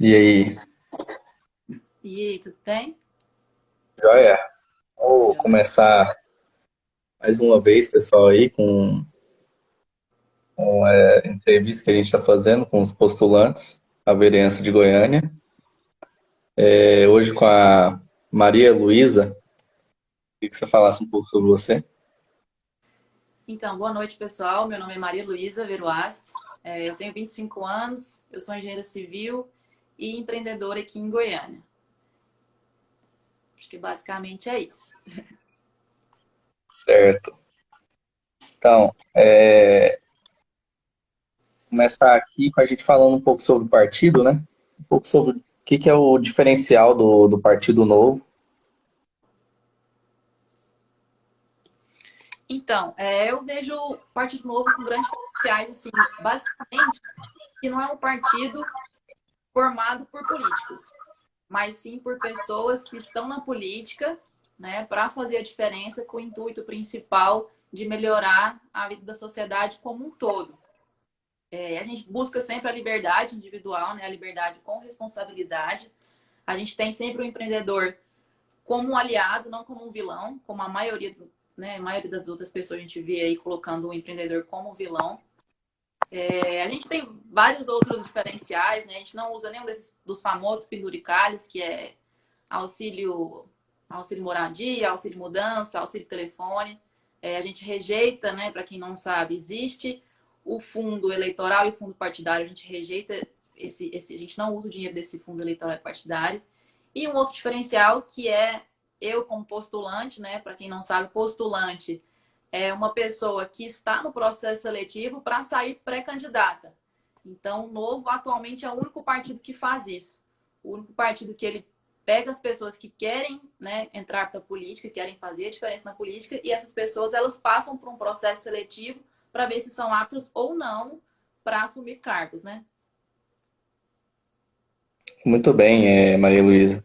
E aí, E aí, tudo bem? joia? Vou Joia. começar mais uma vez, pessoal, aí com a entrevista que a gente está fazendo com os postulantes à vereança de Goiânia. Hoje com a Maria Luísa. Queria que você falasse um pouco sobre você. Então, boa noite, pessoal. Meu nome é Maria Luísa Veruast. Eu tenho 25 anos, eu sou engenheira civil e empreendedora aqui em Goiânia. Acho que basicamente é isso. Certo. Então, começar aqui com a gente falando um pouco sobre o partido, né? Um pouco sobre o que é o diferencial do Partido Novo. Então, eu vejo o Partido Novo com grandes diferenciais, assim, basicamente, que não é um partido formado por políticos, mas sim por pessoas que estão na política, né, para fazer a diferença com o intuito principal de melhorar a vida da sociedade como um todo. A gente busca sempre a liberdade individual, né, a liberdade com responsabilidade. A gente tem sempre o empreendedor como um aliado, não como um vilão, como a maioria das outras pessoas a gente vê aí colocando o empreendedor como vilão. A gente tem vários outros diferenciais, né? A gente não usa nenhum dos famosos penduricalhos, que é auxílio, auxílio moradia, auxílio mudança, auxílio telefone. A gente rejeita, né? Para quem não sabe, existe o fundo eleitoral e o fundo partidário. A gente rejeita a gente não usa o dinheiro desse fundo eleitoral e partidário. E um outro diferencial que é eu como postulante, né? Para quem não sabe, postulante é uma pessoa que está no processo seletivo para sair pré-candidata. Então, o Novo atualmente é o único partido que faz isso. O único partido que ele pega as pessoas que querem, né, entrar para a política, querem fazer a diferença na política, e essas pessoas elas passam por um processo seletivo para ver se são aptas ou não para assumir cargos, né? Muito bem, Maria Luísa.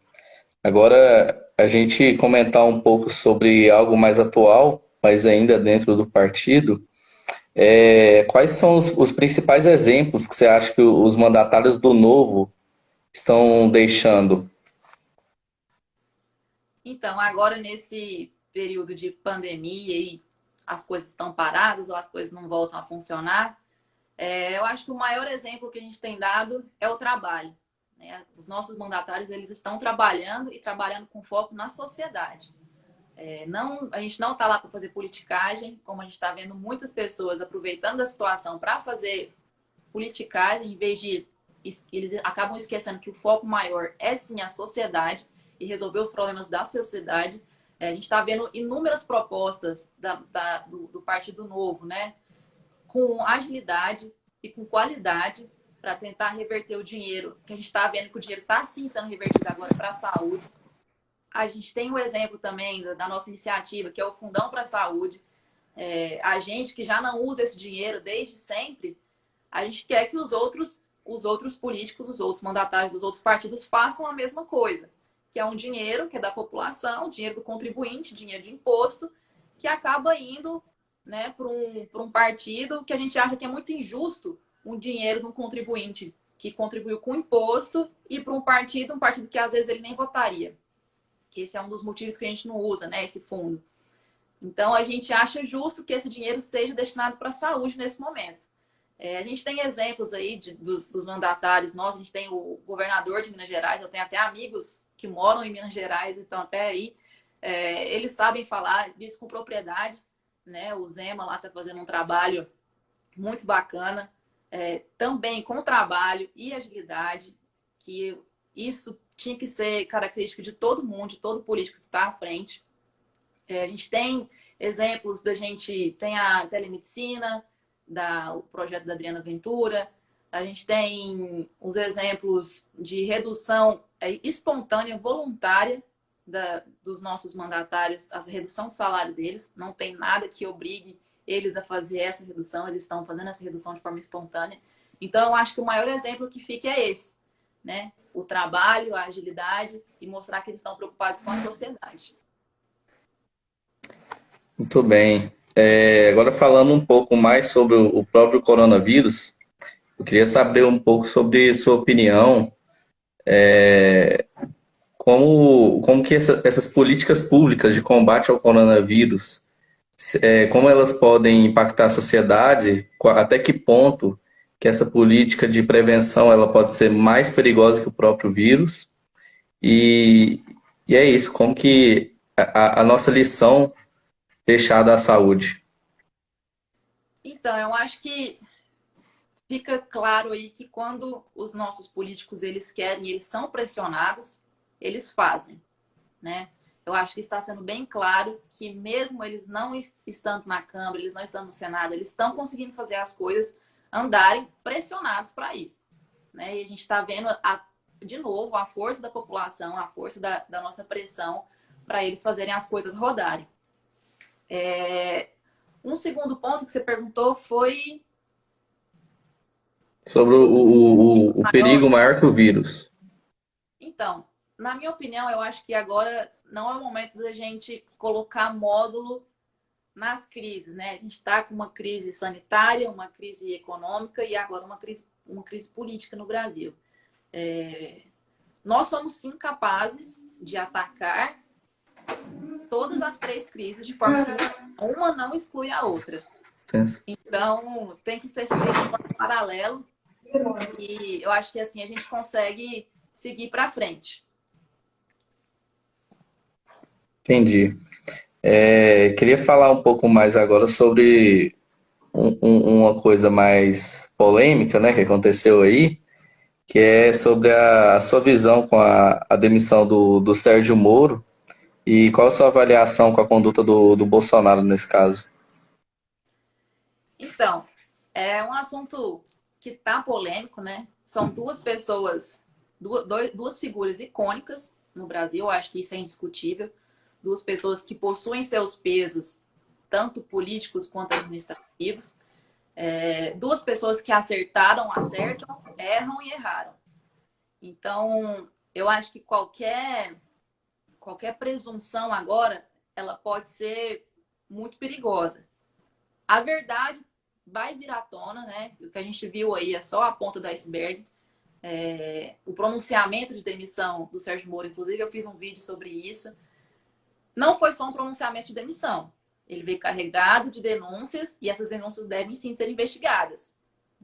Agora, a gente comentar um pouco sobre algo mais atual, mas ainda dentro do partido. Quais são os principais exemplos que você acha que os mandatários do Novo estão deixando? Então, agora nesse período de pandemia e as coisas estão paradas ou as coisas não voltam a funcionar, eu acho que o maior exemplo que a gente tem dado é o trabalho, né? Os nossos mandatários eles estão trabalhando e trabalhando com foco na sociedade. Não, a gente não está lá para fazer politicagem, como a gente está vendo muitas pessoas aproveitando a situação para fazer politicagem, em vez de eles acabam esquecendo que o foco maior é sim a sociedade e resolver os problemas da sociedade. A gente está vendo inúmeras propostas do Partido Novo, né? Com agilidade e com qualidade para tentar reverter o dinheiro, que a gente está vendo que o dinheiro está sim sendo revertido agora para a saúde. A gente tem o exemplo também da nossa iniciativa, que é o Fundão para a Saúde. A gente que já não usa esse dinheiro desde sempre, a gente quer que os outros políticos, os outros mandatários dos outros partidos façam a mesma coisa, que é um dinheiro que é da população, dinheiro do contribuinte, dinheiro de imposto, que acaba indo, né, para um partido que a gente acha que é muito injusto um dinheiro de um contribuinte que contribuiu com imposto e para um partido que às vezes ele nem votaria. Que esse é um dos motivos que a gente não usa, né, esse fundo. Então a gente acha justo que esse dinheiro seja destinado para a saúde nesse momento. A gente tem exemplos aí dos mandatários nossos, a gente tem o governador de Minas Gerais, eu tenho até amigos que moram em Minas Gerais, então até aí eles sabem falar disso com propriedade, né? O Zema lá está fazendo um trabalho muito bacana, também com trabalho e agilidade, que isso tinha que ser característica de todo mundo, de todo político que está à frente. A gente tem exemplos tem a telemedicina, o projeto da Adriana Ventura, a gente tem os exemplos de redução espontânea, voluntária dos nossos mandatários, a redução do salário deles, não tem nada que obrigue eles a fazer essa redução, eles estão fazendo essa redução de forma espontânea. Então, eu acho que o maior exemplo que fica é esse, né? O trabalho, a agilidade e mostrar que eles estão preocupados com a sociedade. Muito bem. Agora falando um pouco mais sobre o próprio coronavírus, eu queria saber um pouco sobre sua opinião como que essas políticas públicas de combate ao coronavírus, como elas podem impactar a sociedade, até que ponto que essa política de prevenção ela pode ser mais perigosa que o próprio vírus, e, e é isso, como que a nossa lição deixada à saúde. Então, eu acho que fica claro aí que quando os nossos políticos eles querem, eles são pressionados, eles fazem, né? Eu acho que está sendo bem claro que mesmo eles não estando na Câmara, eles não estando no Senado, eles estão conseguindo fazer as coisas andarem pressionados para isso, né? E a gente está vendo de novo a força da população, a força da nossa pressão para eles fazerem as coisas rodarem. Um segundo ponto que você perguntou foi Sobre dos o perigo maiores. maior que o vírus. Então, na minha opinião, eu acho que agora não é o momento da gente colocar módulo nas crises, né? A gente está com uma crise sanitária, uma crise econômica e agora uma crise política no Brasil. Nós somos sim capazes de atacar todas as três crises de forma simultânea. Uma não exclui a outra. Então, tem que ser feito de forma paralela e eu acho que assim a gente consegue seguir para frente. Entendi. Queria falar um pouco mais agora sobre uma coisa mais polêmica, né, que aconteceu aí, que é sobre a sua visão com a demissão do Sérgio Moro e qual a sua avaliação com a conduta do Bolsonaro nesse caso. Então, é um assunto que tá polêmico, né? São duas pessoas, duas figuras icônicas no Brasil, eu acho que isso é indiscutível. Duas pessoas que possuem seus pesos, tanto políticos quanto administrativos. Duas pessoas que acertaram, acertam, erram e erraram. Então, eu acho que qualquer presunção agora, ela pode ser muito perigosa. A verdade vai vir à tona, né? O que a gente viu aí é só a ponta do iceberg. O pronunciamento de demissão do Sérgio Moro, inclusive, eu fiz um vídeo sobre isso. Não foi só um pronunciamento de demissão. Ele veio carregado de denúncias e essas denúncias devem sim ser investigadas,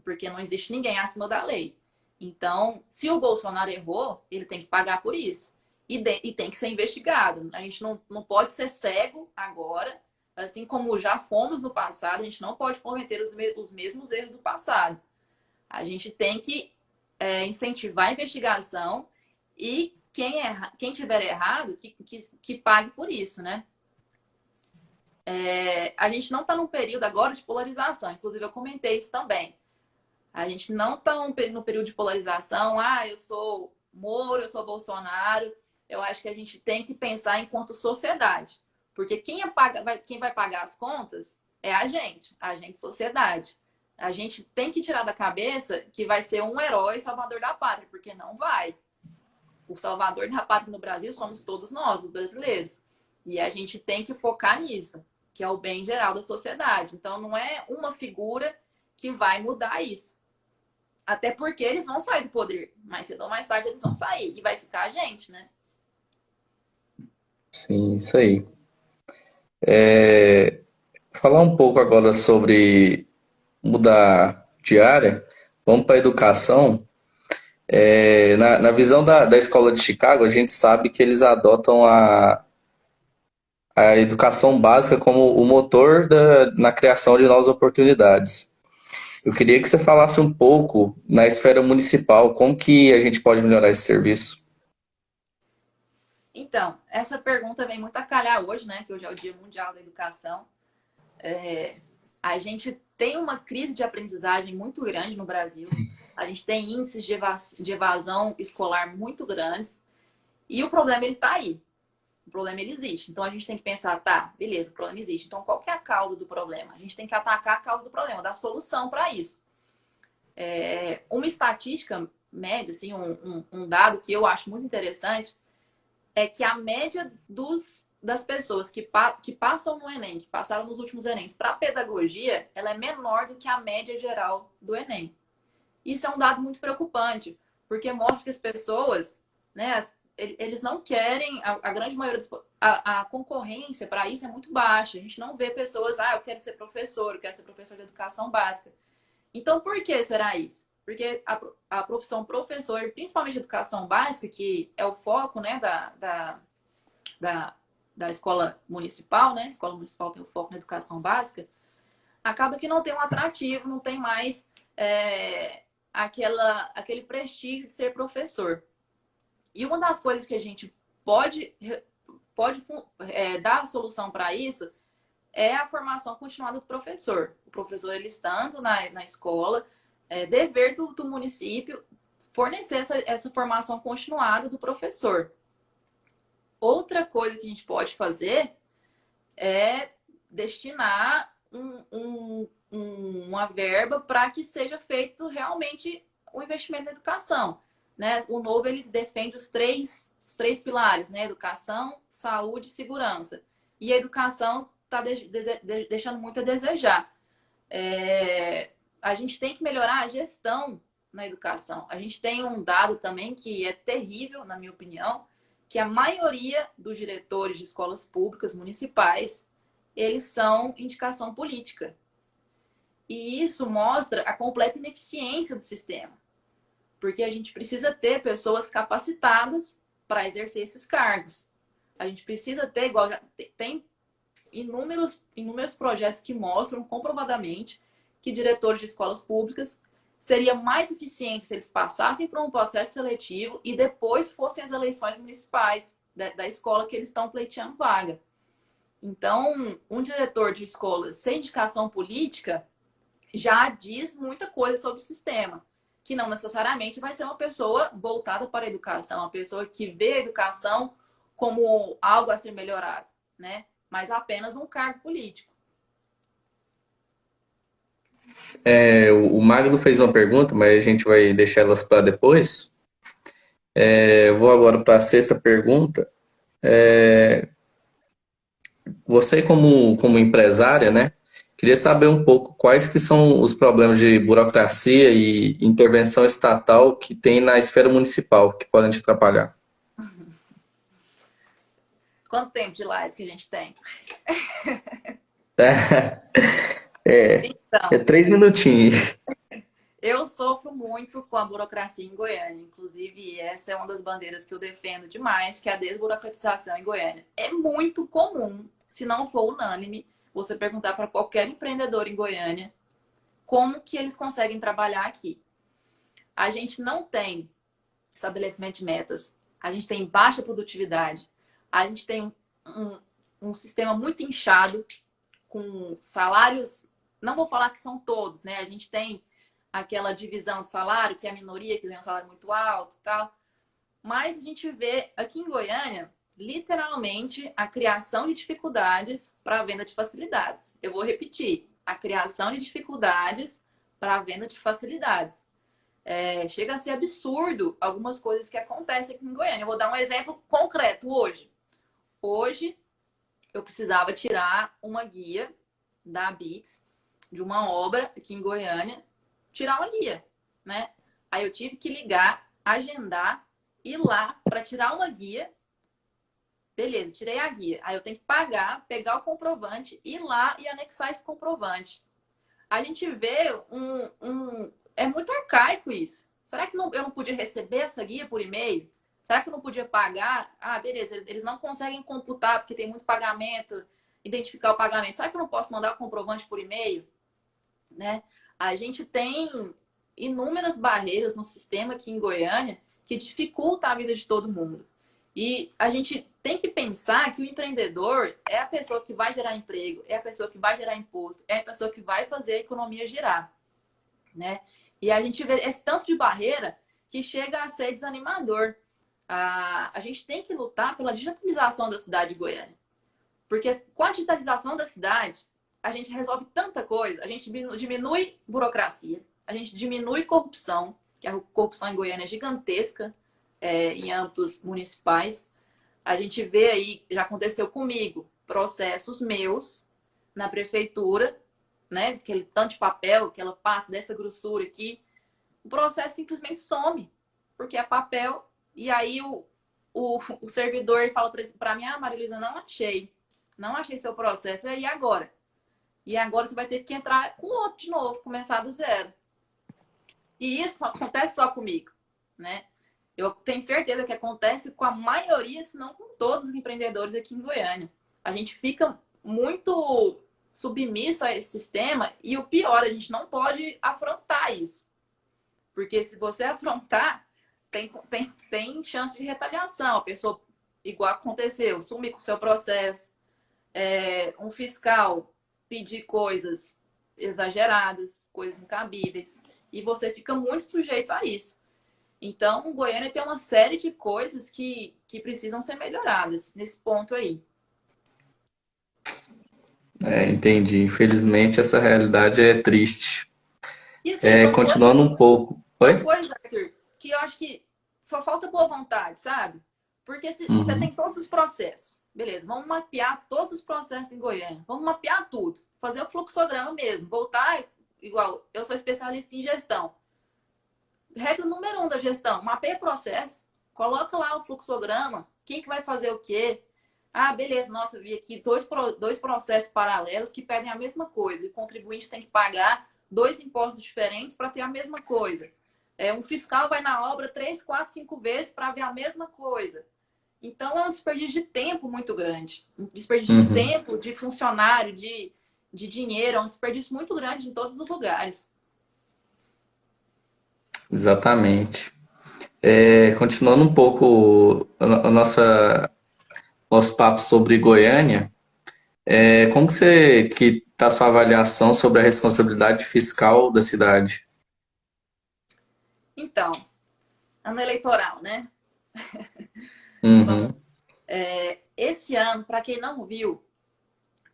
porque não existe ninguém acima da lei. Então, se o Bolsonaro errou, ele tem que pagar por isso. E tem que ser investigado. A gente não pode ser cego agora, assim como já fomos no passado, a gente não pode cometer os mesmos erros do passado. A gente tem que incentivar a investigação e quem tiver errado, que pague por isso, né? A gente não está num período agora de polarização, inclusive eu comentei isso também. A gente não está no período de polarização, eu sou Moro, eu sou Bolsonaro. Eu acho que a gente tem que pensar enquanto sociedade. Porque quem vai pagar as contas é a gente, sociedade. A gente tem que tirar da cabeça que vai ser um herói salvador da pátria, porque não vai. O salvador da pátria no Brasil somos todos nós, os brasileiros. E a gente tem que focar nisso, que é o bem geral da sociedade. Então, não é uma figura que vai mudar isso. Até porque eles vão sair do poder. Mais cedo ou mais tarde eles vão sair. E vai ficar a gente, né? Sim, isso aí. Falar um pouco agora sobre mudar de área. Vamos para a educação. Na visão da escola de Chicago, a gente sabe que eles adotam a educação básica como o motor na criação de novas oportunidades. Eu queria que você falasse um pouco na esfera municipal, como que a gente pode melhorar esse serviço? Então, essa pergunta vem muito a calhar hoje, né? Que hoje é o Dia Mundial da Educação. A gente tem uma crise de aprendizagem muito grande no Brasil. A gente tem índices de evasão escolar muito grandes. E o problema, ele está aí. O problema, ele existe. Então, a gente tem que pensar, tá, beleza, o problema existe. Então, qual que é a causa do problema? A gente tem que atacar a causa do problema, dar solução para isso. Uma estatística média, assim, um dado que eu acho muito interessante, é que a média das pessoas que passam no Enem, que passaram nos últimos Enems para pedagogia, ela é menor do que a média geral do Enem. Isso é um dado muito preocupante, porque mostra que as pessoas, né, eles não querem, a grande maioria a concorrência para isso é muito baixa. A gente não vê pessoas, eu quero ser professor, eu quero ser professor de educação básica. Então, por que será isso? Porque a profissão professor, principalmente de educação básica, que é o foco, né, da escola municipal, né? A escola municipal tem o foco na educação básica, acaba que não tem um atrativo, não tem mais aquele prestígio de ser professor. E uma das coisas que a gente pode dar solução para isso é a formação continuada do professor. O professor, ele estando na escola, dever do município fornecer essa formação continuada do professor. Outra coisa que a gente pode fazer é destinar uma verba para que seja feito realmente o investimento na educação. Né? O Novo, ele defende os três pilares, né? Educação, saúde e segurança. E a educação está deixando muito a desejar. A gente tem que melhorar a gestão na educação. A gente tem um dado também que é terrível, na minha opinião, que a maioria dos diretores de escolas públicas municipais, eles são indicação política. E isso mostra a completa ineficiência do sistema. Porque a gente precisa ter pessoas capacitadas para exercer esses cargos. A gente precisa ter, igual já tem inúmeros projetos que mostram comprovadamente que diretores de escolas públicas seria mais eficiente se eles passassem por um processo seletivo e depois fossem as eleições municipais da escola que eles estão pleiteando vaga. Então, um diretor de escola sem indicação política já diz muita coisa sobre o sistema, que não necessariamente vai ser uma pessoa voltada para a educação, uma pessoa que vê a educação como algo a ser melhorado, né? Mas apenas um cargo político. O Magno fez uma pergunta, mas a gente vai deixar elas para depois. Eu vou agora para a sexta pergunta. Você como empresária, né? Queria saber um pouco quais que são os problemas de burocracia e intervenção estatal que tem na esfera municipal que podem te atrapalhar. Quanto tempo de live que a gente tem? É Então, 3 minutinhos. eu sofro muito com a burocracia em Goiânia. Inclusive, essa é uma das bandeiras que eu defendo demais, que é a desburocratização em Goiânia. É muito comum, se não for unânime, você perguntar para qualquer empreendedor em Goiânia como que eles conseguem trabalhar aqui. A gente não tem estabelecimento de metas, a gente tem baixa produtividade, a gente tem um sistema muito inchado, com salários, não vou falar que são todos, né? A gente tem aquela divisão de salário, que é a minoria que tem um salário muito alto e tal. Mas a gente vê aqui em Goiânia, literalmente, a criação de dificuldades para a venda de facilidades. Eu vou repetir, a criação de dificuldades para a venda de facilidades. Chega a ser absurdo algumas coisas que acontecem aqui em Goiânia. Eu vou dar um exemplo concreto hoje. Hoje, eu precisava tirar uma guia da Bits, de uma obra aqui em Goiânia, tirar uma guia, né? Aí eu tive que ligar, agendar, ir lá para tirar uma guia. Beleza, tirei a guia. Aí eu tenho que pagar, pegar o comprovante, ir lá e anexar esse comprovante. A gente vê é muito arcaico isso. Será que eu não podia receber essa guia por e-mail? Será que eu não podia pagar? Beleza, eles não conseguem computar porque tem muito pagamento, identificar o pagamento. Será que eu não posso mandar o comprovante por e-mail? Né? A gente tem inúmeras barreiras no sistema aqui em Goiânia que dificultam a vida de todo mundo. E a gente tem que pensar que o empreendedor é a pessoa que vai gerar emprego, é a pessoa que vai gerar imposto, é a pessoa que vai fazer a economia girar, né? E a gente vê esse tanto de barreira que chega a ser desanimador. A gente tem que lutar pela digitalização da cidade de Goiânia. Porque com a digitalização da cidade, a gente resolve tanta coisa. A gente diminui burocracia, a gente diminui corrupção, que a corrupção em Goiânia é gigantesca, em âmbitos municipais. A gente vê aí, já aconteceu comigo, processos meus na prefeitura, né? Aquele tanto de papel que ela passa dessa grossura aqui, o processo simplesmente some. porque é papel. E aí o servidor fala para mim, Maria Luísa, não achei seu processo. E agora? E agora você vai ter que entrar com outro de novo, começar do zero. E isso não acontece só comigo, né? Eu tenho certeza que acontece com a maioria, se não com todos os empreendedores aqui em Goiânia. A gente fica muito submisso a esse sistema e o pior, a gente não pode afrontar isso. Porque se você afrontar, tem chance de retaliação. A pessoa, igual aconteceu, sumir com o seu processo, um fiscal pedir coisas exageradas, coisas incabíveis, e você fica muito sujeito a isso. Então, Goiânia tem uma série de coisas que precisam ser melhoradas nesse ponto aí. Entendi. Infelizmente, essa realidade é triste. E assim, Continuando um pouco. são Oi? coisas, Arthur, que eu acho que só falta boa vontade, sabe? Porque se você Uhum. tem todos os processos, beleza, vamos mapear todos os processos em Goiânia, vamos mapear tudo, fazer o fluxograma mesmo, voltar igual, eu sou especialista em gestão. Regra número 1 da gestão, mapeia processo, coloca lá o fluxograma, quem que vai fazer o quê? Ah, beleza, nossa, eu vi aqui dois processos paralelos que pedem a mesma coisa, e o contribuinte tem que pagar 2 impostos diferentes para ter a mesma coisa. Um fiscal vai na obra 3, 4, 5 vezes para ver a mesma coisa. Então, é um desperdício de tempo muito grande. Um desperdício de Uhum. tempo, de funcionário, de dinheiro. É um desperdício muito grande em todos os lugares. Exatamente. Continuando um pouco nosso papo sobre Goiânia, como que está a sua avaliação sobre a responsabilidade fiscal da cidade? Então, ano eleitoral, né? Vamos. Uhum. Esse ano, para quem não viu,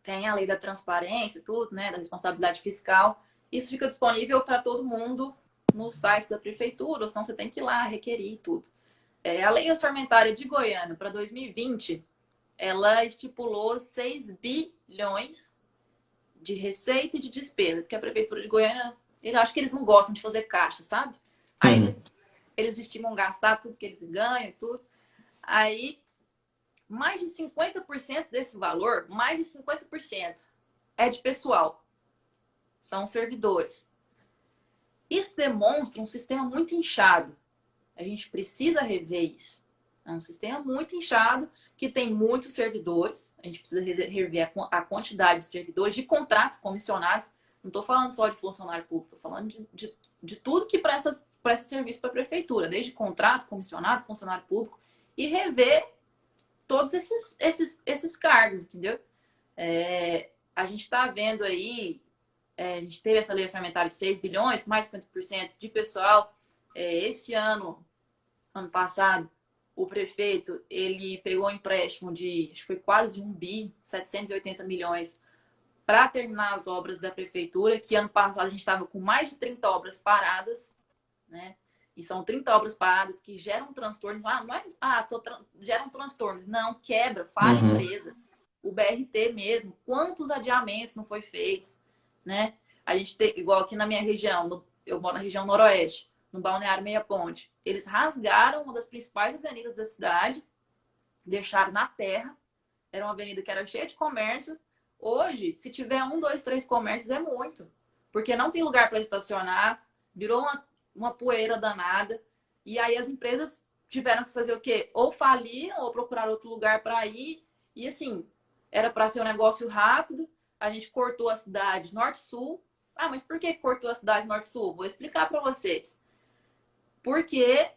tem a lei da transparência e tudo, né? Da responsabilidade fiscal. Isso fica disponível para todo mundo no site da prefeitura, ou senão você tem que ir lá requerir e tudo. A lei orçamentária de Goiânia para 2020, ela estipulou 6 bilhões de receita e de despesa, porque a prefeitura de Goiânia, eu acho que eles não gostam de fazer caixa, sabe? Aí Uhum. eles estimam gastar tudo que eles ganham, tudo. Aí, mais de 50% desse valor, mais de 50% é de pessoal. São servidores. Isso demonstra um sistema muito inchado. A gente precisa rever isso. É um sistema muito inchado, que tem muitos servidores. A gente precisa rever a quantidade de servidores, de contratos comissionados. Não estou falando só de funcionário público, estou falando de tudo que presta serviço para a prefeitura, desde contrato, comissionado, funcionário público, e rever todos esses cargos, entendeu? A gente está vendo aí, a gente teve essa lei orçamentária de 6 bilhões, mais 50% de pessoal. Este ano passado, o prefeito, ele pegou um empréstimo de, acho que foi quase 1 bi, 780 milhões, para terminar as obras da prefeitura, que ano passado a gente estava com mais de 30 obras paradas, né? E são 30 obras paradas que geram transtornos. Não é, geram transtornos. Não, quebra, falha a Uhum. empresa. O BRT mesmo, quantos adiamentos não foi feitos, né? A gente tem, igual aqui na minha região, eu moro na região noroeste, no Balneário Meia Ponte. Eles rasgaram uma das principais avenidas da cidade, deixaram na terra. Era uma avenida que era cheia de comércio. Hoje, se tiver 1, 2, 3 comércios, é muito. Porque não tem lugar para estacionar, virou uma poeira danada. E aí as empresas tiveram que fazer o quê? Ou faliram, ou procurar outro lugar para ir. E assim, era para ser um negócio rápido. A gente cortou a cidade norte-sul. Ah, mas por que cortou a cidade norte-sul? Vou explicar para vocês. Porque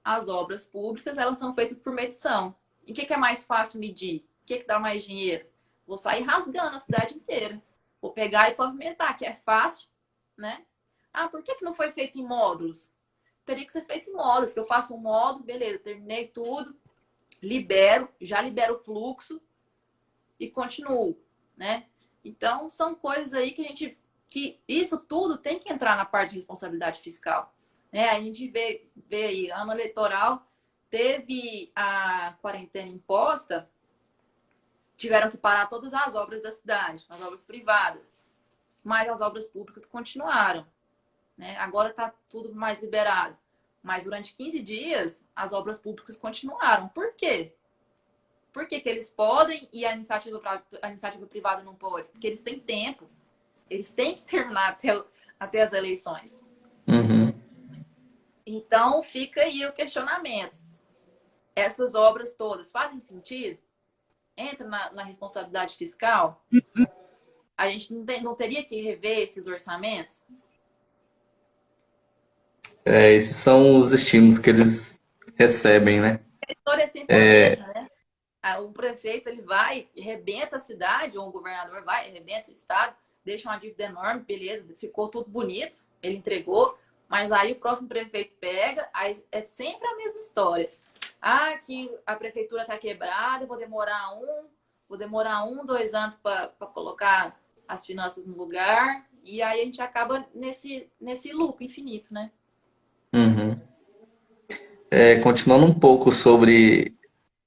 as obras públicas, elas são feitas por medição. E o que é mais fácil medir? O que dá mais dinheiro? Vou sair rasgando a cidade inteira. Vou pegar e pavimentar, que é fácil, né? Ah, por que não foi feito em módulos? Teria que ser feito em módulos, que eu faço um módulo, beleza, terminei tudo, já libero o fluxo e continuo, né? Então, são coisas aí que isso tudo tem que entrar na parte de responsabilidade fiscal. Né? A gente vê aí, ano eleitoral, teve a quarentena imposta, tiveram que parar todas as obras da cidade, as obras privadas, mas as obras públicas continuaram. Né? Agora está tudo mais liberado. Mas durante 15 dias, as obras públicas continuaram. Por quê? Por que que eles podem e a iniciativa privada não pode? Porque eles têm tempo. Eles têm que terminar até as eleições. Uhum. Então, fica aí o questionamento. Essas obras todas fazem sentido? Entra na responsabilidade fiscal? A gente não teria que rever esses orçamentos? Esses são os estímulos que eles recebem, né? A história é sempre a mesma, né? O prefeito ele vai, arrebenta a cidade, ou o governador vai, arrebenta o estado, deixa uma dívida enorme, beleza, ficou tudo bonito, ele entregou, mas aí o próximo prefeito pega, aí é sempre a mesma história. Ah, que a prefeitura está quebrada, vou demorar 2 anos para colocar as finanças no lugar, e aí a gente acaba nesse loop infinito, né? Uhum. Continuando um pouco sobre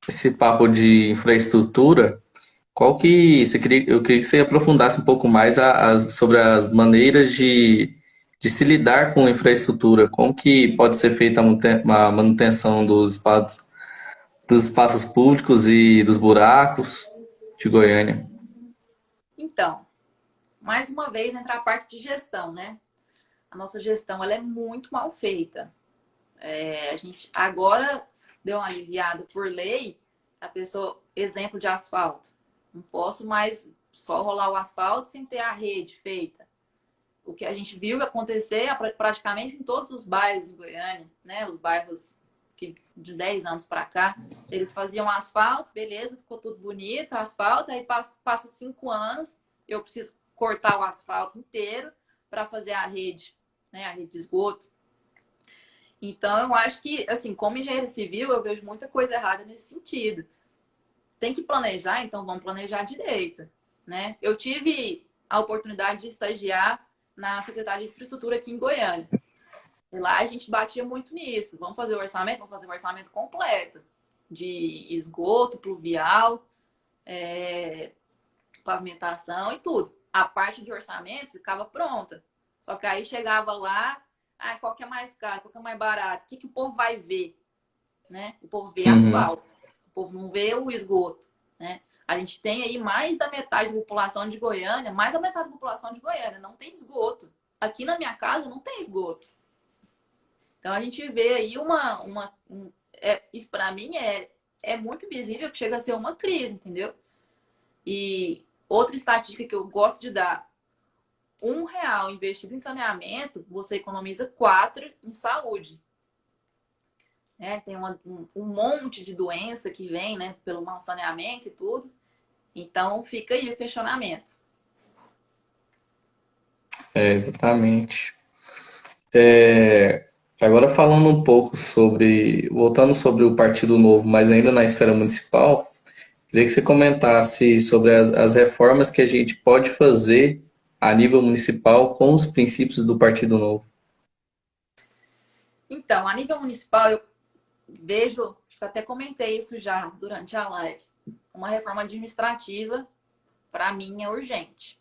esse papo de infraestrutura, eu queria que você aprofundasse um pouco mais sobre as maneiras de se lidar com a infraestrutura, como que pode ser feita a manutenção dos espaços públicos e dos buracos de Goiânia. Então, mais uma vez entra a parte de gestão, né? A nossa gestão ela é muito mal feita. A gente agora deu uma aliviada por lei, a pessoa, exemplo de asfalto. Não posso mais só rolar o asfalto sem ter a rede feita. O que a gente viu acontecer praticamente em todos os bairros em Goiânia, né? Os bairros que de 10 anos para cá, eles faziam asfalto, beleza, ficou tudo bonito, asfalto, aí passa 5 anos, eu preciso cortar o asfalto inteiro para fazer a rede, né? A rede de esgoto. Então, eu acho que, assim, como engenheiro civil, eu vejo muita coisa errada nesse sentido. Tem que planejar, então vamos planejar direito, né? Eu tive a oportunidade de estagiar na Secretaria de Infraestrutura aqui em Goiânia. E lá a gente batia muito nisso. Vamos fazer o orçamento completo de esgoto, pluvial, pavimentação e tudo. A parte de orçamento ficava pronta. Só que aí chegava lá, qual que é mais caro, qual que é mais barato? O que o povo vai ver? Né? O povo vê Uhum, asfalto, o povo não vê o esgoto. Né? A gente tem aí mais da metade da população de Goiânia, mais da metade da população de Goiânia não tem esgoto. Aqui na minha casa não tem esgoto. Então a gente vê aí isso para mim é muito visível que chega a ser uma crise, entendeu? E outra estatística que eu gosto de dar, R$ 1 investido em saneamento, você economiza 4 em saúde. Né? Tem um monte de doença que vem, né, pelo mau saneamento e tudo. Então fica aí o questionamento. exatamente. Agora falando um pouco voltando sobre o Partido Novo, mas ainda na esfera municipal, queria que você comentasse sobre as reformas que a gente pode fazer a nível municipal com os princípios do Partido Novo. Então, a nível municipal, eu vejo, acho que até comentei isso já durante a live, uma reforma administrativa, para mim, é urgente,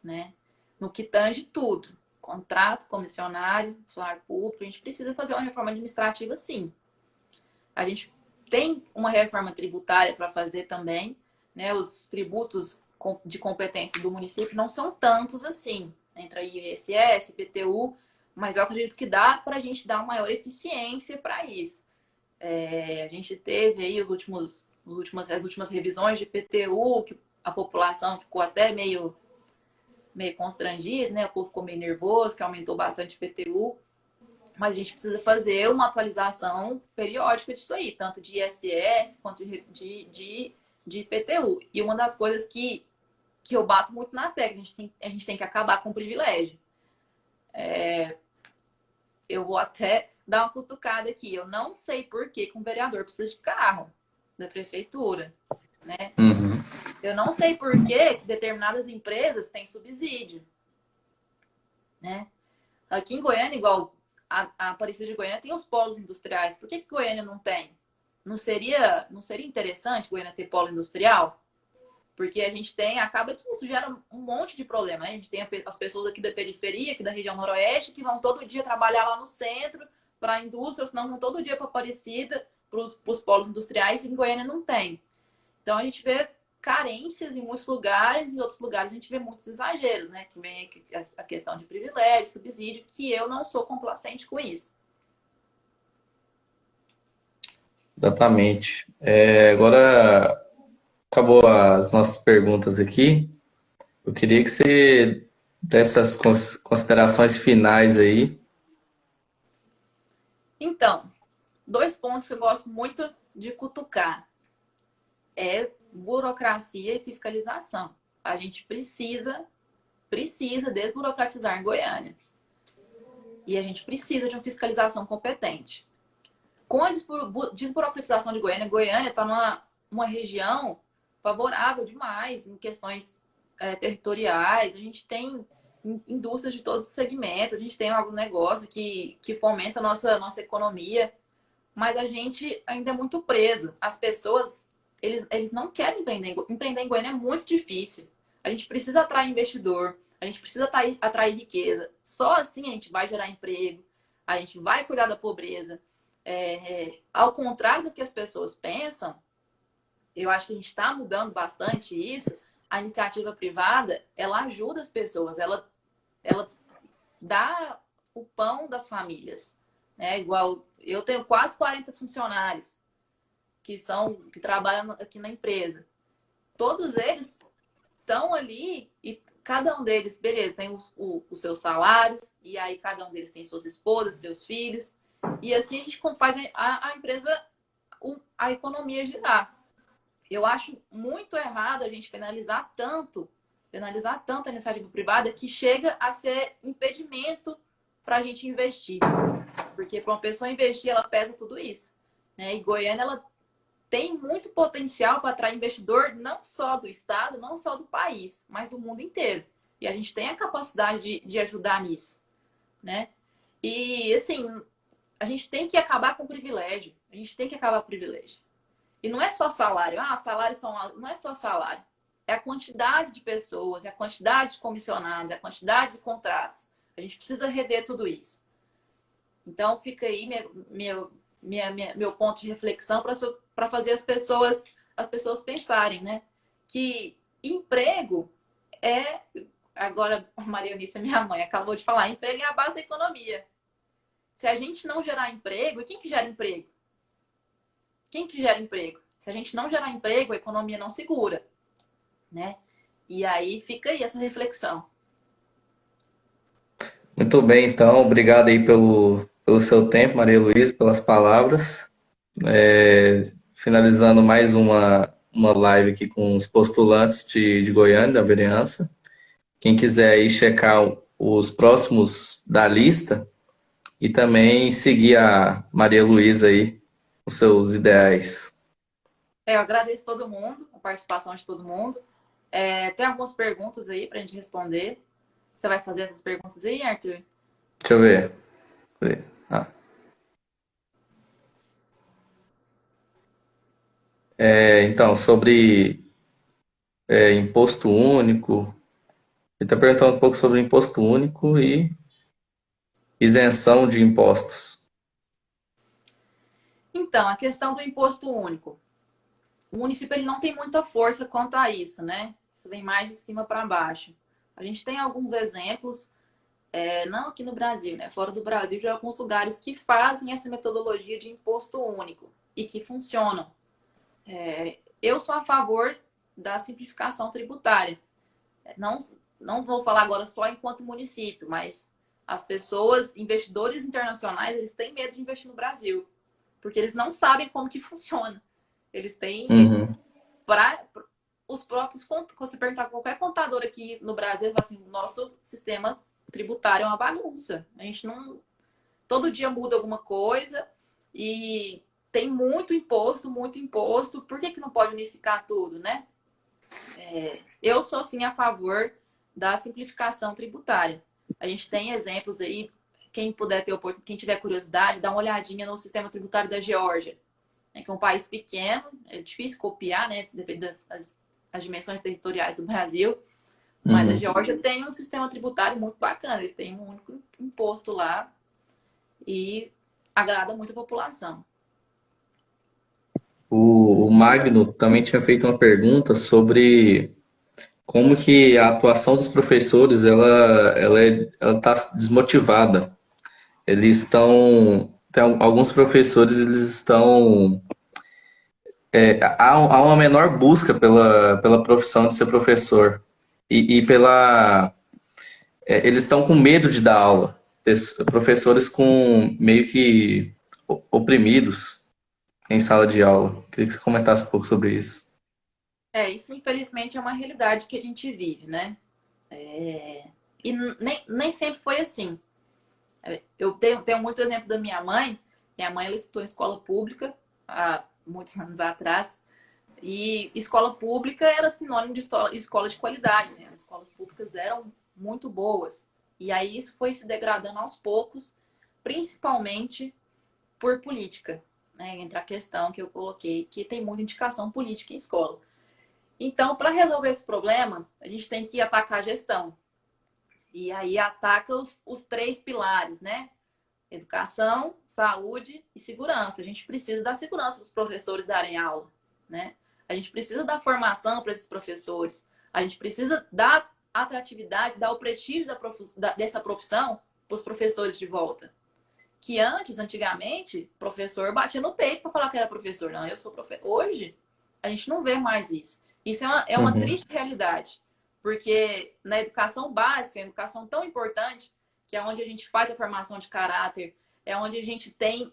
né? No que tange tudo, contrato, comissionário, funcionário público, a gente precisa fazer uma reforma administrativa, sim. A gente tem uma reforma tributária para fazer também, né? Os tributos de competência do município não são tantos assim, entre ISS, IPTU, mas eu acredito que dá para a gente dar uma maior eficiência para isso. A gente teve aí as últimas revisões de IPTU, que a população ficou até meio constrangida, né? O povo ficou meio nervoso, que aumentou bastante o IPTU. Mas a gente precisa fazer uma atualização periódica disso aí, tanto de ISS quanto de IPTU. E uma das coisas que eu bato muito na tecla, a gente tem que acabar com o privilégio. Eu vou até dar uma cutucada aqui. Eu não sei por que um vereador precisa de carro da prefeitura, né? Uhum. Eu não sei por que determinadas empresas têm subsídio, né? Aqui em Goiânia, igual a Aparecida de Goiânia, tem os polos industriais. Por que Goiânia não tem? Não seria interessante Goiânia ter polo industrial? Porque a gente acaba que isso gera um monte de problema, né? A gente tem as pessoas aqui da periferia, aqui da região noroeste, que vão todo dia trabalhar lá no centro para a indústria, senão vão todo dia para Aparecida, para os polos industriais, e em Goiânia não tem. Então a gente vê carências em muitos lugares, em outros lugares a gente vê muitos exageros, né? Que vem a questão de privilégio, subsídio, que eu não sou complacente com isso. Exatamente. Agora acabou as nossas perguntas aqui. Eu queria que você desse essas considerações finais aí. Então, dois pontos que eu gosto muito de cutucar é burocracia e fiscalização. A gente precisa desburocratizar em Goiânia. E a gente precisa de uma fiscalização competente. Com a desburocratização de Goiânia, Goiânia está numa região favorável demais em questões territoriais. A gente tem indústrias de todos os segmentos, a gente tem algum negócio que fomenta a nossa economia, mas a gente ainda é muito preso. As pessoas, eles não querem empreender. Empreender em Goiânia é muito difícil. A gente precisa atrair investidor, a gente precisa atrair riqueza. Só assim a gente vai gerar emprego, a gente vai cuidar da pobreza. Ao contrário do que as pessoas pensam, eu acho que a gente está mudando bastante isso. A iniciativa privada, ela ajuda as pessoas, ela dá o pão das famílias, né? Igual eu tenho quase 40 funcionários que trabalham aqui na empresa. Todos eles estão ali e cada um deles, beleza, tem os seus salários, e aí cada um deles tem suas esposas, seus filhos, e assim a gente faz a empresa, a economia girar. Eu acho muito errado a gente penalizar tanto a iniciativa privada que chega a ser impedimento para a gente investir. Porque para uma pessoa investir, ela pesa tudo isso, né? E Goiânia, ela tem muito potencial para atrair investidor não só do estado, não só do país, mas do mundo inteiro. E a gente tem a capacidade de ajudar nisso, né? E, assim, a gente tem que acabar com o privilégio. A gente tem que acabar com o privilégio. E não é só salário. Salários são altos. Não é só salário. É a quantidade de pessoas, é a quantidade de comissionados, é a quantidade de contratos. A gente precisa rever tudo isso. Então, fica aí meu ponto de reflexão para fazer as pessoas pensarem, né? Que emprego é... Agora, a Maria Eunice, minha mãe, acabou de falar, emprego é a base da economia. Se a gente não gerar emprego, e quem que gera emprego? Quem que gera emprego? Se a gente não gerar emprego, a economia não segura, né? E aí fica aí essa reflexão. Muito bem, então, obrigado aí pelo seu tempo, Maria Luísa, pelas palavras. Finalizando mais uma live aqui com os postulantes de Goiânia, da vereança. Quem quiser aí checar os próximos da lista e também seguir a Maria Luísa aí, os seus ideais. Eu agradeço todo mundo, a participação de todo mundo. Tem algumas perguntas aí para a gente responder. Você vai fazer essas perguntas aí, Arthur? Deixa eu ver. Ah. Então, sobre imposto único. Ele está perguntando um pouco sobre imposto único e isenção de impostos. Então, a questão do imposto único. O município ele não tem muita força quanto a isso, né? Isso vem mais de cima para baixo. A gente tem alguns exemplos, não aqui no Brasil, né? Fora do Brasil, já alguns lugares que fazem essa metodologia de imposto único e que funcionam. Eu sou a favor da simplificação tributária. Não vou falar agora só enquanto município, mas as pessoas, investidores internacionais, eles têm medo de investir no Brasil, porque eles não sabem como que funciona. Eles têm os próprios, quando você perguntar qualquer contador aqui no Brasil, ele fala assim, nosso sistema tributário é uma bagunça. A gente não... Todo dia muda alguma coisa e tem muito imposto, muito imposto. Por que não pode unificar tudo, né? Eu sou, sim, a favor da simplificação tributária. A gente tem exemplos aí, quem puder ter oportunidade, quem tiver curiosidade, dá uma olhadinha no sistema tributário da Geórgia, né, que é um país pequeno, é difícil copiar, né, dependendo das dimensões territoriais do Brasil, mas a Geórgia tem um sistema tributário muito bacana, eles têm um único imposto lá e agrada muito a população. O Magno também tinha feito uma pergunta sobre como que a atuação dos professores ela está desmotivada. Eles estão tem alguns professores eles estão há uma menor busca pela profissão de ser professor e eles estão com medo de dar aula. Professores com meio que oprimidos em sala de aula. Queria que você comentasse um pouco sobre isso. Isso infelizmente é uma realidade que a gente vive, né? E nem sempre foi assim. Eu tenho muito exemplo da minha mãe. Minha mãe, ela estudou em escola pública há muitos anos atrás. E escola pública era sinônimo de escola de qualidade, né? As escolas públicas eram muito boas. E aí isso foi se degradando aos poucos, principalmente por política, né? Entra a questão que eu coloquei, que tem muita indicação política em escola. Então, para resolver esse problema, a gente tem que atacar a gestão. E aí ataca os três pilares, né? Educação, saúde e segurança. A gente precisa da segurança para os professores darem aula, né? A gente precisa da formação para esses professores. A gente precisa dar atratividade, dar o prestígio dessa profissão para os professores de volta. Que antigamente, o professor batia no peito para falar que era professor. Não, eu sou professor. Hoje, a gente não vê mais isso. Isso é uma Uhum. triste realidade. Porque na educação básica, a educação tão importante, que é onde a gente faz a formação de caráter, é onde a gente tem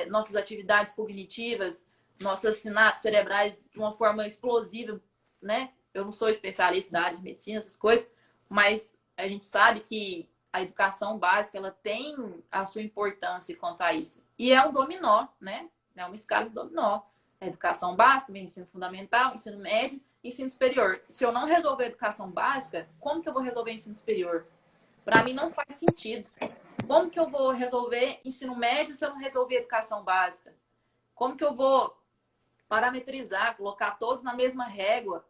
nossas atividades cognitivas, nossas sinapses cerebrais de uma forma explosiva, né? Eu não sou especialista da área de medicina, essas coisas, mas a gente sabe que a educação básica ela tem a sua importância quanto a isso. E é um dominó, né? É uma escala de dominó. A educação básica, vem ensino fundamental, ensino médio, ensino superior. Se eu não resolver a educação básica, como que eu vou resolver ensino superior? Para mim não faz sentido. Como que eu vou resolver ensino médio se eu não resolver educação básica? Como que eu vou parametrizar, colocar todos na mesma régua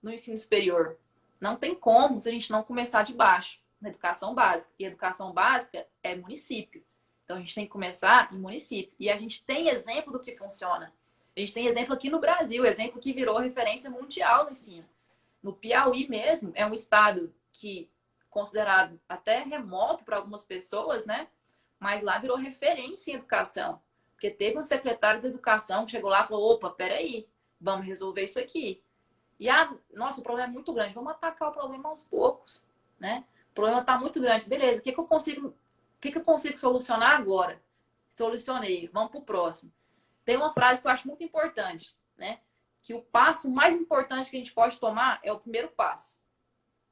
no ensino superior? Não tem como se a gente não começar de baixo, na educação básica. E educação básica é município. Então a gente tem que começar em município. E a gente tem exemplo do que funciona. A gente tem exemplo aqui no Brasil, exemplo que virou referência mundial no ensino. No Piauí mesmo, é um estado que considerado até remoto para algumas pessoas, né? Mas lá virou referência em educação. Porque teve um secretário de educação que chegou lá e falou: opa, peraí, vamos resolver isso aqui. E, nossa, o problema é muito grande, vamos atacar o problema aos poucos, né? O problema está muito grande. Beleza, o que eu consigo solucionar agora? Solucionei, vamos para o próximo. Tem uma frase que eu acho muito importante, né? Que o passo mais importante que a gente pode tomar é o primeiro passo.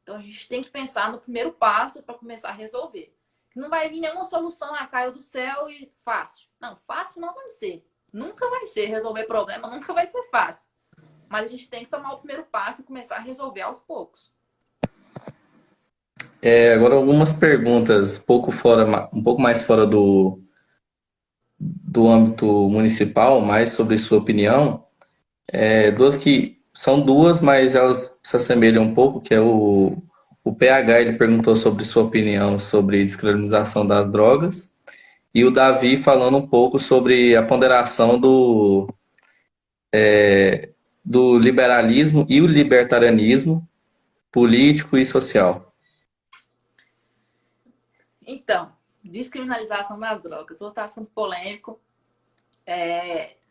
Então a gente tem que pensar no primeiro passo para começar a resolver. Não vai vir nenhuma solução, caiu do céu e fácil. Não, fácil não vai ser. Nunca vai ser. Resolver problema nunca vai ser fácil. Mas a gente tem que tomar o primeiro passo e começar a resolver aos poucos. Agora algumas perguntas um pouco mais fora do âmbito municipal, mais sobre sua opinião. Duas que são duas, mas elas se assemelham um pouco, que é o PH, ele perguntou sobre sua opinião sobre descriminalização das drogas, e o Davi falando um pouco sobre a ponderação do liberalismo e o libertarianismo político e social. Então, descriminalização das drogas. Outro assunto polêmico.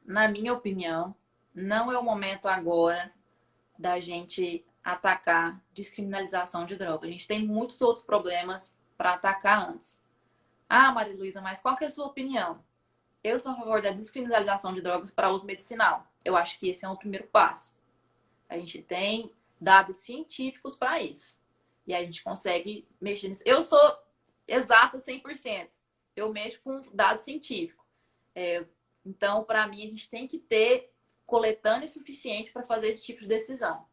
Na minha opinião, não é o momento agora da gente atacar descriminalização de droga. A gente tem muitos outros problemas para atacar antes. Maria Luísa, mas qual que é a sua opinião? Eu sou a favor da descriminalização de drogas para uso medicinal. Eu acho que esse é o primeiro passo. A gente tem dados científicos para isso. E a gente consegue mexer nisso. Eu sou exata 100%. Eu mexo com dados científicos. Então, para mim, a gente tem que ter coletânea suficiente para fazer esse tipo de decisão.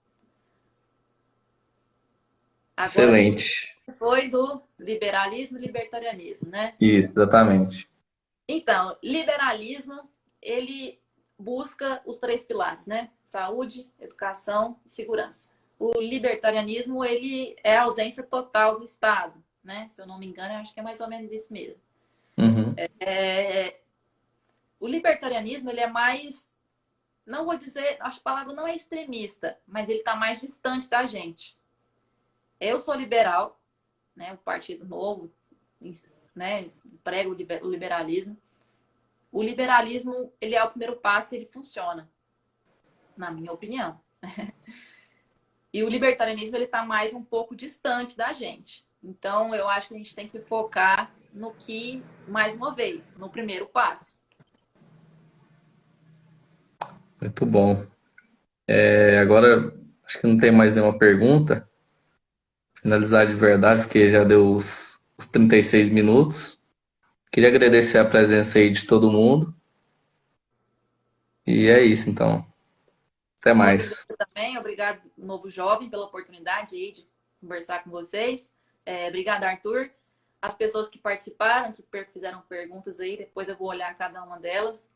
Agora, Excelente. foi do liberalismo e libertarianismo, né? Isso, exatamente. Então, liberalismo, ele busca os três pilares, né? Saúde, educação e segurança. O libertarianismo, ele é a ausência total do Estado, né? Se eu não me engano, eu acho que é mais ou menos isso mesmo. Uhum. É, o libertarianismo, ele é mais, não vou dizer, acho que a palavra não é extremista, mas ele está mais distante da gente. Eu sou liberal, né, o Partido Novo, né, prega o liberalismo. O liberalismo, ele é o primeiro passo e ele funciona, na minha opinião. E o libertarianismo, ele está mais um pouco distante da gente. Então, eu acho que a gente tem que focar no que, mais uma vez, no primeiro passo. Muito bom. Agora, acho que não tem mais nenhuma pergunta. Finalizar de verdade, porque já deu os 36 minutos. Queria agradecer a presença aí de todo mundo. E é isso, então. Até Eu mais. agradeço também, obrigado, novo jovem, pela oportunidade aí de conversar com vocês. Obrigada, Arthur. As pessoas que participaram, que fizeram perguntas aí, depois eu vou olhar cada uma delas.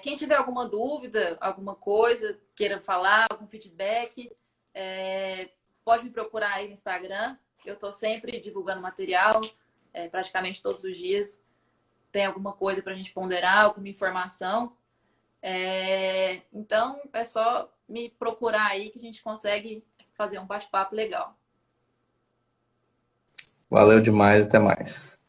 Quem tiver alguma dúvida, alguma coisa, queira falar, algum feedback, pode me procurar aí no Instagram. Eu estou sempre divulgando material, praticamente todos os dias. Tem alguma coisa para a gente ponderar, alguma informação. Então, é só me procurar aí que a gente consegue fazer um bate-papo legal. Valeu demais, até mais.